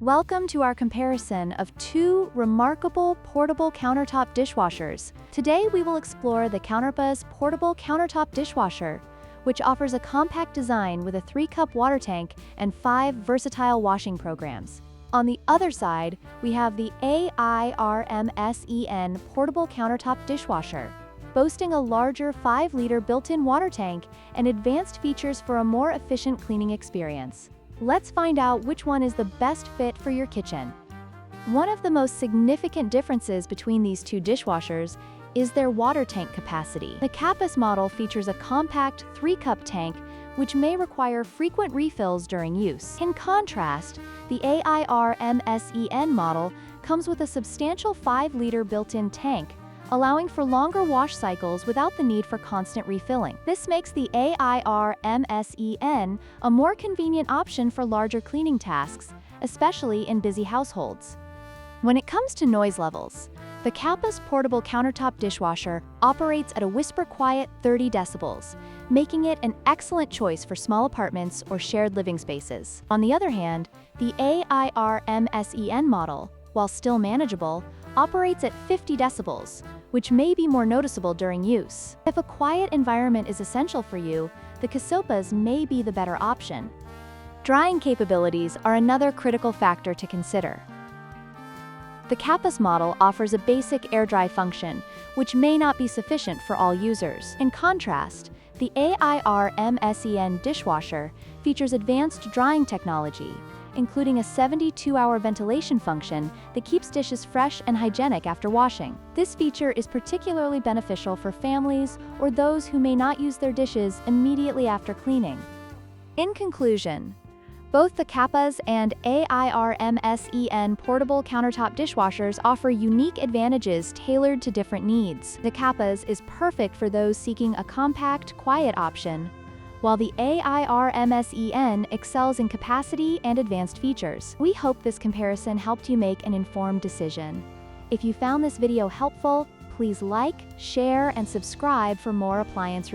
Welcome to our comparison of two remarkable portable countertop dishwashers. Today we will explore the Counterbuzz portable countertop dishwasher, which offers a compact design with a 3-cup water tank and 5 versatile washing programs. On the other side, we have the AIRMSEN portable countertop dishwasher, boasting a larger 5-liter built-in water tank and advanced features for a more efficient cleaning experience. Let's find out which one is the best fit for your kitchen. One of the most significant differences between these two dishwashers is their water tank capacity. The Counterbuzz model features a compact 3-cup tank, which may require frequent refills during use. In contrast, the AIRMSEN model comes with a substantial 5-liter built-in tank, allowing for longer wash cycles without the need for constant refilling. This makes the AIRMSEN a more convenient option for larger cleaning tasks, especially in busy households. When it comes to noise levels, the Counterbuzz portable countertop dishwasher operates at a whisper-quiet 30 decibels, making it an excellent choice for small apartments or shared living spaces. On the other hand, the AIRMSEN model, while still manageable, operates at 50 decibels, which may be more noticeable during use. If a quiet environment is essential for you, the Counterbuzz may be the better option. Drying capabilities are another critical factor to consider. The Counterbuzz model offers a basic air dry function, which may not be sufficient for all users. In contrast, the AIRMSEN dishwasher features advanced drying technology, including a 72-hour ventilation function that keeps dishes fresh and hygienic after washing. This feature is particularly beneficial for families or those who may not use their dishes immediately after cleaning. In conclusion, both the Counterbuzz and AIRMSEN portable countertop dishwashers offer unique advantages tailored to different needs. The Counterbuzz is perfect for those seeking a compact, quiet option, while the AIRMSEN excels in capacity and advanced features. We hope this comparison helped you make an informed decision. If you found this video helpful, please like, share, and subscribe for more appliance reviews.